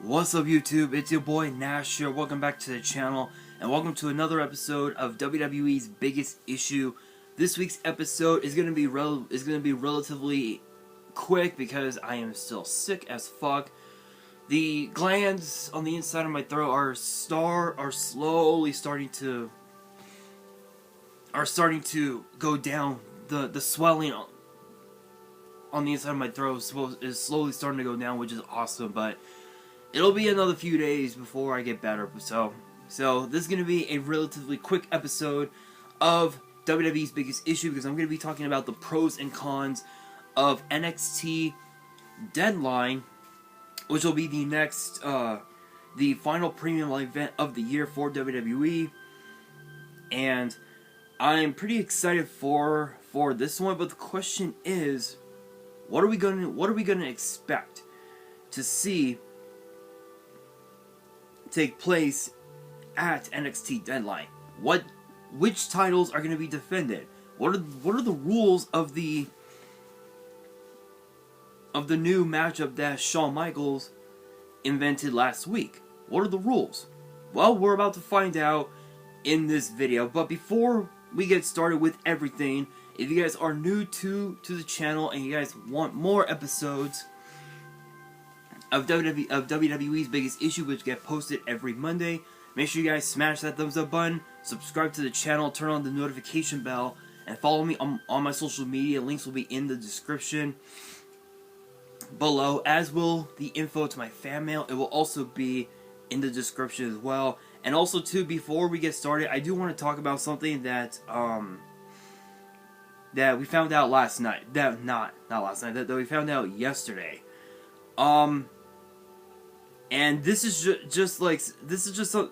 What's up YouTube, it's your boy Nash here, welcome back to the channel, and welcome to another episode of WWE's Biggest Issue. This week's episode is going to be relatively quick because I am still sick as fuck. The glands on the inside of my throat are slowly starting to go down. The swelling on the inside of my throat is slowly starting to go down, which is awesome, but it'll be another few days before I get better. So this is going to be a relatively quick episode of WWE's Biggest Issue because I'm going to be talking about the pros and cons of NXT Deadline, which will be the next, the final premium event of the year for WWE. And I'm pretty excited for this one, but the question is, what are we gonna expect to see take place at NXT Deadline? Which titles are going to be defended? What are the rules of the new matchup that Shawn Michaels invented last week? What are the rules? Well, we're about to find out in this video. But before we get started with everything, if you guys are new to the channel and you guys want more episodes of WWE's Biggest Issue, which get posted every Monday, make sure you guys smash that thumbs up button, subscribe to the channel, turn on the notification bell, and follow me on my social media. Links will be in the description below, as will the info to my fan mail. It will also be in the description as well. And also too, before we get started, I do want to talk about something that that we found out last night. That we found out yesterday. And this is just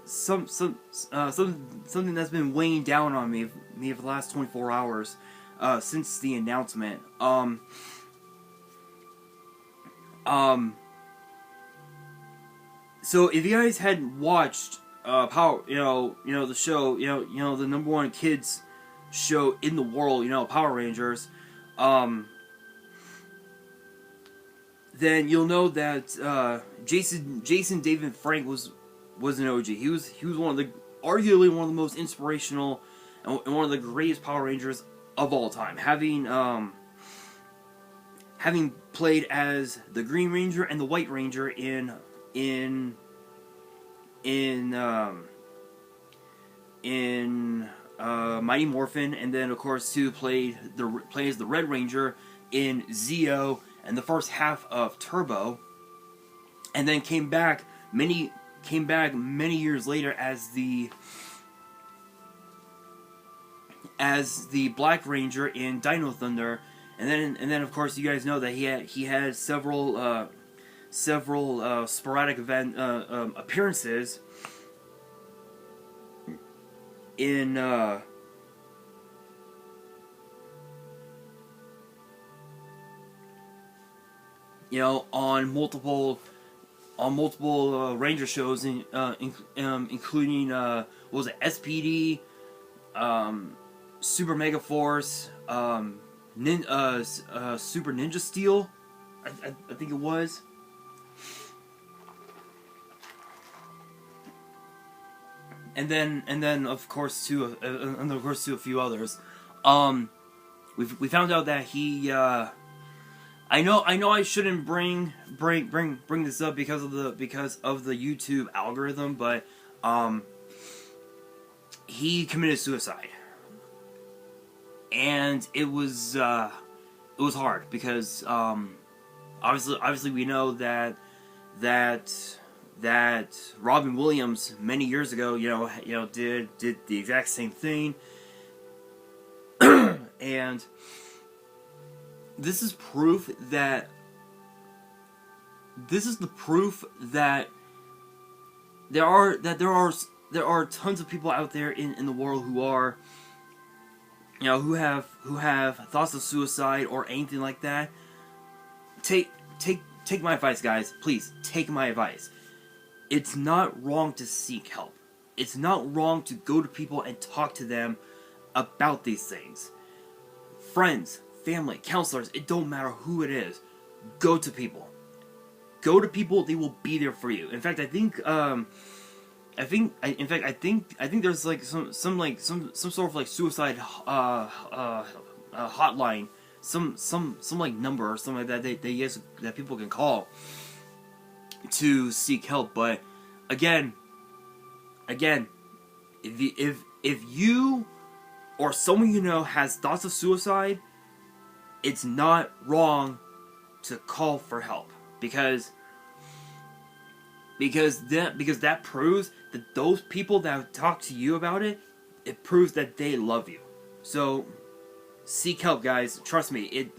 something that's been weighing down on me for the last 24 hours since the announcement. So if you guys hadn't watched Power, the show, the #1 kids show in the world, Power Rangers, then you'll know that Jason David Frank was an OG. He was arguably one of the most inspirational and one of the greatest Power Rangers of all time, having played as the Green Ranger and the White Ranger in Mighty Morphin, and then of course too played as the Red Ranger in Zeo and the first half of Turbo, and then came back many years later as the Black Ranger in Dino Thunder, and then of course you guys know that he had several sporadic appearances in on multiple Ranger shows, including what was it, SPD, Super Mega Force, Super Ninja Steel, I think it was. And then of course to a few others. We found out that he I know I shouldn't bring this up because of the YouTube algorithm, but he committed suicide, and it was hard because obviously we know that Robin Williams many years ago did the exact same thing, and this is the proof that there are tons of people out there in the world who are who have thoughts of suicide or anything like that. Take my advice, guys. Please take my advice. It's not wrong to seek help. It's not wrong to go to people and talk to them about these things. Friends, family, counselors, it don't matter who it is. Go to people. go to people, they will be there for you. In fact, I think there's like some sort of like suicide hotline, some like number or something like that that people can call to seek help. But again, if you or someone you know has thoughts of suicide, it's not wrong to call for help, because that proves that those people that talk to you about it, it proves that they love you. So seek help, guys. Trust me.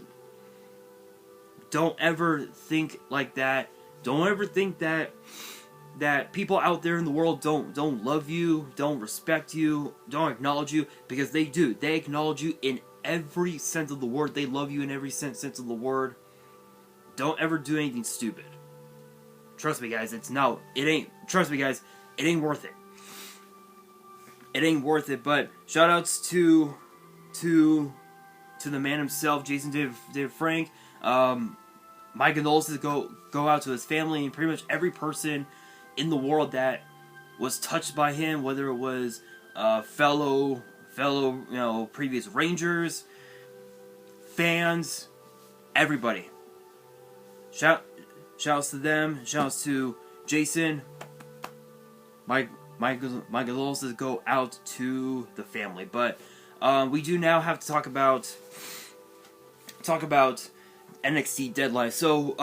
Don't ever think like that. Don't ever think that people out there in the world don't love you, don't respect you, don't acknowledge you, because they do. They acknowledge you in every sense of the word. They love you in every sense of the word. Don't ever do anything stupid. Trust me, guys. Trust me, guys. It ain't worth it. It ain't worth it. But shout outs to the man himself, Jason David Frank. My condolences go out to his family and pretty much every person in the world that was touched by him, whether it was fellow previous Rangers, fans, everybody. Shouts to them. Shouts to Jason. My condolences go out to the family. But we do now have to talk about NXT Deadline. So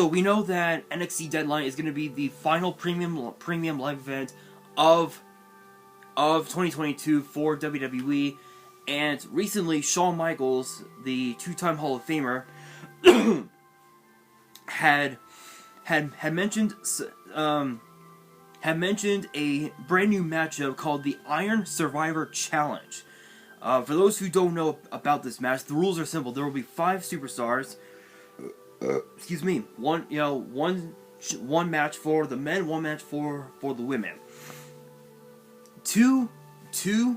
we know that NXT Deadline is going to be the final premium live event of 2022 for WWE. And recently, Shawn Michaels, the two-time Hall of Famer, had mentioned a brand new matchup called the Iron Survivor Challenge. For those who don't know about this match, the rules are simple. There will be 5 superstars. One match for the men, one match for the women. Two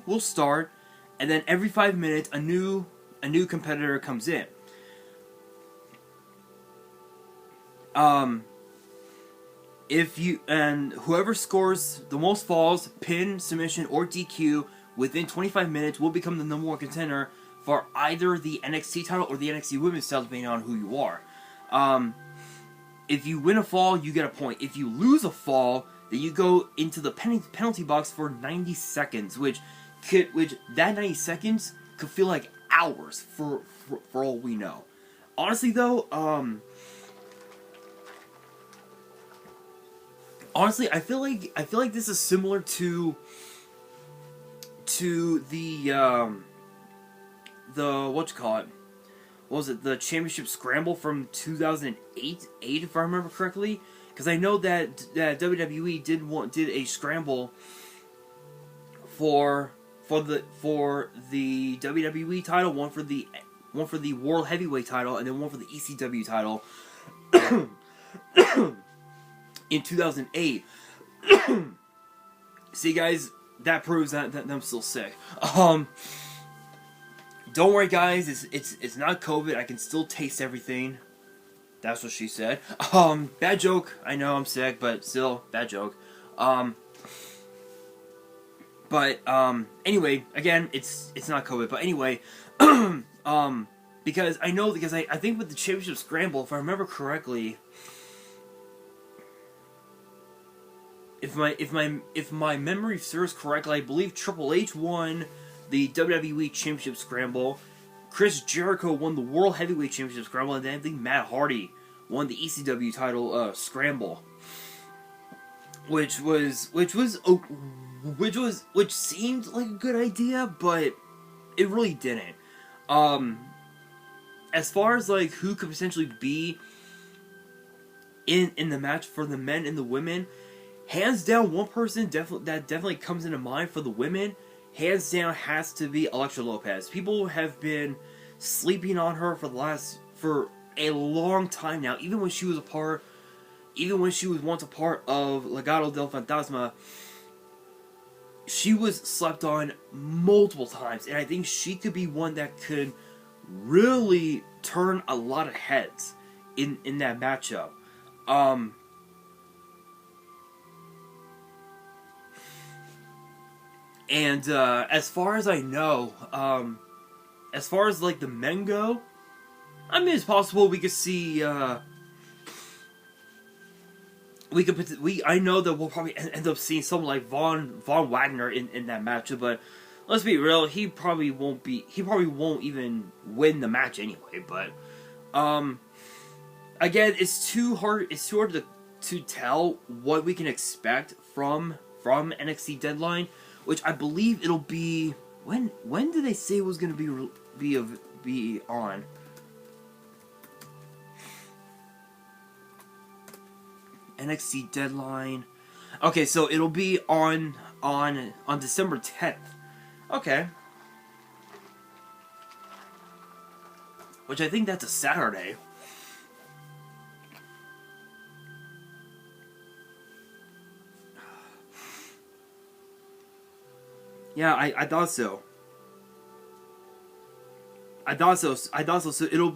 will start, and then every 5 minutes a new competitor comes in. Whoever scores the most falls, pin, submission, or DQ within 25 minutes will become the number 1 contender for either the NXT title or the NXT Women's title, depending on who you are. If you win a fall, you get a point. If you lose a fall, then you go into the penalty box for 90 seconds, which that 90 seconds could feel like hours for all we know. Honestly, though, I feel like this is similar to the what was it, the championship scramble from 2008, if I remember correctly, because I know that WWE did a scramble for the WWE title, one for the World Heavyweight title, and then one for the ECW title in 2008. See, guys, that proves that I'm still sick. Don't worry, guys. It's not COVID. I can still taste everything. That's what she said. Bad joke. I know I'm sick, but still bad joke. Anyway, again, it's not COVID. But anyway, because I think with the championship scramble, if I remember correctly, if my memory serves correctly, I believe Triple H won the WWE Championship Scramble, Chris Jericho won the World Heavyweight Championship Scramble, and then I think Matt Hardy won the ECW title Scramble, which seemed like a good idea, but it really didn't. As far as like who could potentially be in the match for the men and the women, hands down, one person that definitely comes into mind for the women, hands down, has to be Elektra Lopez. People have been sleeping on her for a long time now. Even when she was once a part of Legado del Fantasma, she was slept on multiple times, and I think she could be one that could really turn a lot of heads in that matchup. Um, and as far as I know, as far as like the men go, I mean, it's possible we could see. I know that we'll probably end up seeing someone like Von Wagner in that match, but let's be real, he probably won't even win the match anyway. But again, it's too hard to tell what we can expect from NXT Deadline, which I believe it'll be when did they say it was going to be on? NXT Deadline. Okay, so it'll be on December 10th. Okay. Which I think that's a Saturday. Yeah, I thought so. I thought so. So it'll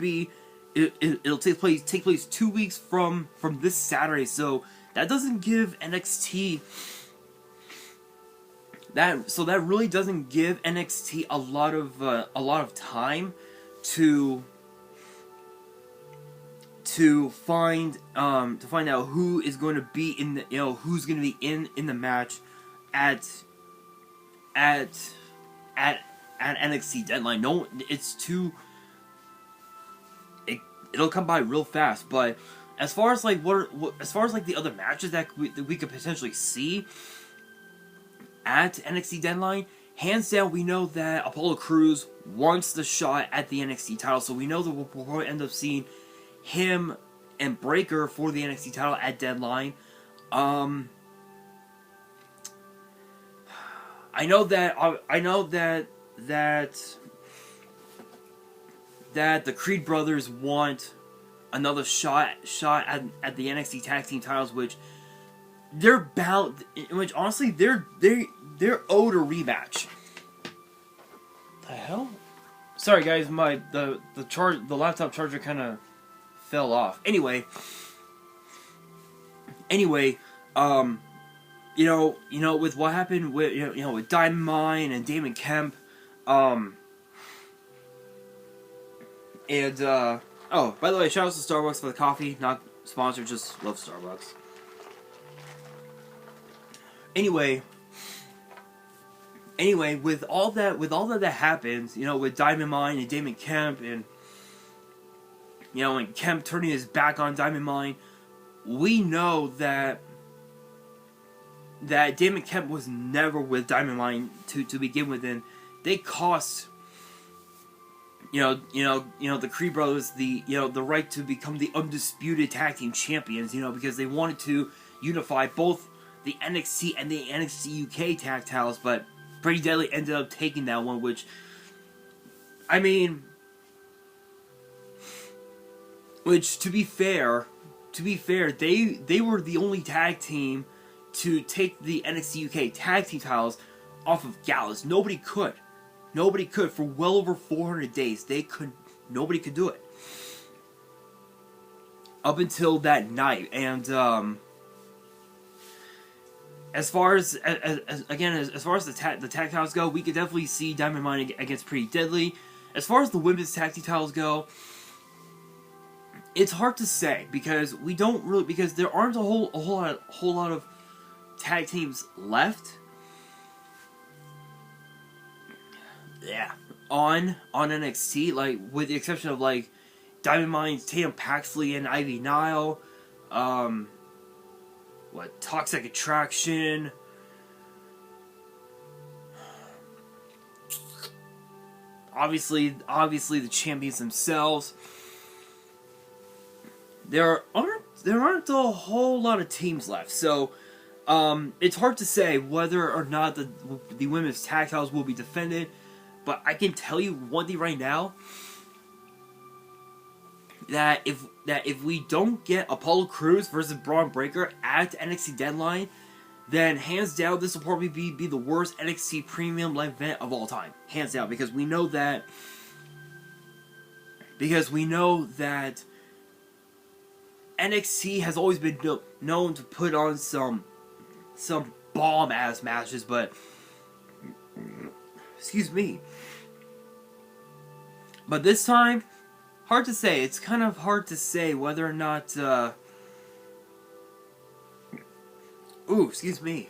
take place 2 weeks from this Saturday. So that doesn't give NXT that really doesn't give NXT a lot of time to find out who is going to be in the who's going to be in the match at NXT Deadline. No, it's too. It'll come by real fast. But as far as like as far as like the other matches that we could potentially see at NXT Deadline, hands down, we know that Apollo Crews wants the shot at the NXT title. So we know that we'll probably end up seeing him and Breakker for the NXT title at Deadline. I know that the Creed brothers want another shot at the NXT tag team titles, which they're bound. Which honestly, they're owed a rematch. The hell? Sorry guys, the laptop charger kind of fell off. Anyway, with what happened with with Diamond Mine and Damon Kemp, oh, by the way, shout out to Starbucks for the coffee. Not sponsored, just love Starbucks. Anyway, with all that happens, with Diamond Mine and Damon Kemp, and and Kemp turning his back on Diamond Mine, we know that Damon Kemp was never with Diamond Mine to begin with, and they cost the Creed brothers the right to become the undisputed tag team champions, because they wanted to unify both the NXT and the NXT UK tag titles, but Pretty Deadly ended up taking that one, which to be fair, they were the only tag team to take the NXT UK tag team titles off of Gallus. Nobody could for well over 400 days. Nobody could do it up until that night. And as far as the tag titles go, we could definitely see Diamond Mine against Pretty Deadly. As far as the women's tag team titles go, it's hard to say because there aren't a whole lot of tag teams left. Yeah, on NXT, like with the exception of like Diamond Mine, Tatum Paxley, and Ivy Nile. Toxic Attraction. Obviously the champions themselves. There aren't a whole lot of teams left, so it's hard to say whether or not the women's tag titles will be defended. But I can tell you one thing right now: that if we don't get Apollo Crews versus Braun Breaker at NXT Deadline, then hands down this will probably be the worst NXT Premium live event of all time, hands down, because we know NXT has always been known to put on some bomb ass matches, but excuse me. But this time, hard to say. It's kind of hard to say whether or not. Ooh, excuse me.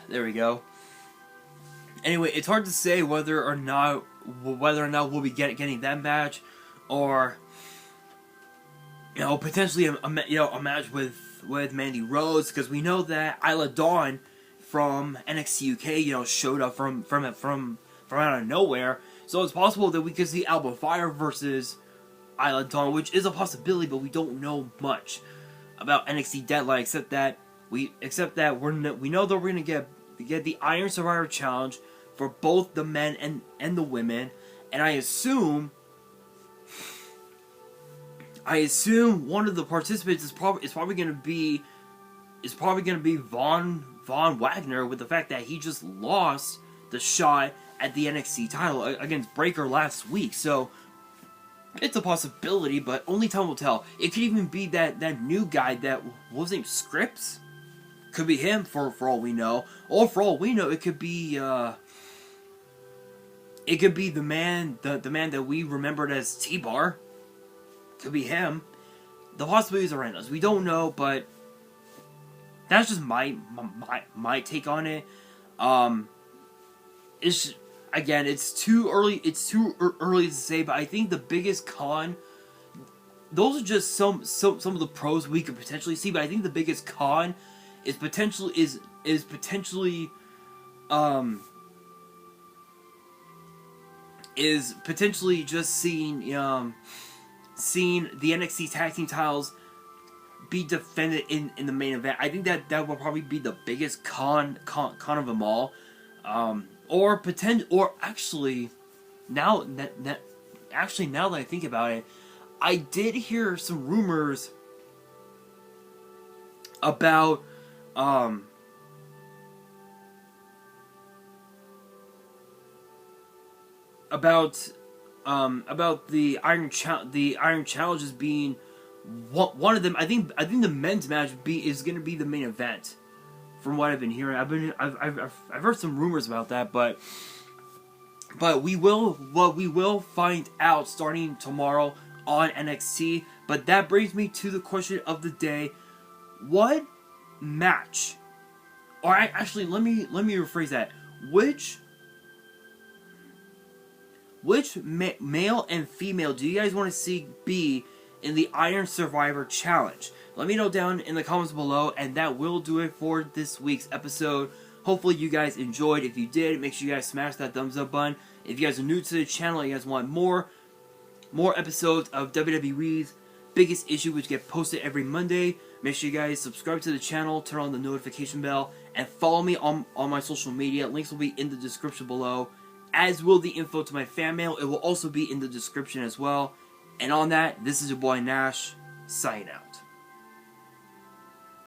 There we go. Anyway, it's hard to say whether or not we'll be getting that match, or potentially a match with Mandy Rose, because we know that Isla Dawn from NXT UK showed up from out of nowhere. So it's possible that we could see Alba Fire versus Isla Dawn, which is a possibility, but we don't know much about NXT Deadline except that we know that we're gonna get the Iron Survivor Challenge for both the men and the women, and I assume one of the participants is probably gonna be Von Wagner, with the fact that he just lost the shot at the NXT title against Breakker last week. So it's a possibility, but only time will tell. It could even be that new guy that was named Scripps. Could be him for all we know, or for all we know, it could be the man that we remembered as T-Bar. Could be him. The possibilities are endless. We don't know, but that's just my take on it. It's too early. It's too early to say, but I think the biggest con. Those are just some of the pros we could potentially see, but I think the biggest con is potentially just seeing the NXT tag team titles be defended in the main event. I think that will probably be the biggest con of them all. Or actually, now that I think about it, I did hear some rumors about the Iron Challenges being one of them. I think the men's match is going to be the main event, from what I've been hearing. I've heard some rumors about that, but we will find out starting tomorrow on NXT. But that brings me to the question of the day: what match, or actually let me rephrase that, which male and female do you guys want to see be in the Iron Survivor Challenge? Let me know down in the comments below, and that will do it for this week's episode. Hopefully you guys enjoyed. If you did, make sure you guys smash that thumbs up button. If you guys are new to the channel and you guys want more episodes of WWE's Biggest Issue, which get posted every Monday, make sure you guys subscribe to the channel, turn on the notification bell, and follow me on my social media. Links will be in the description below, as will the info to my fan mail. It will also be in the description as well. And on that, this is your boy Nash, signing out.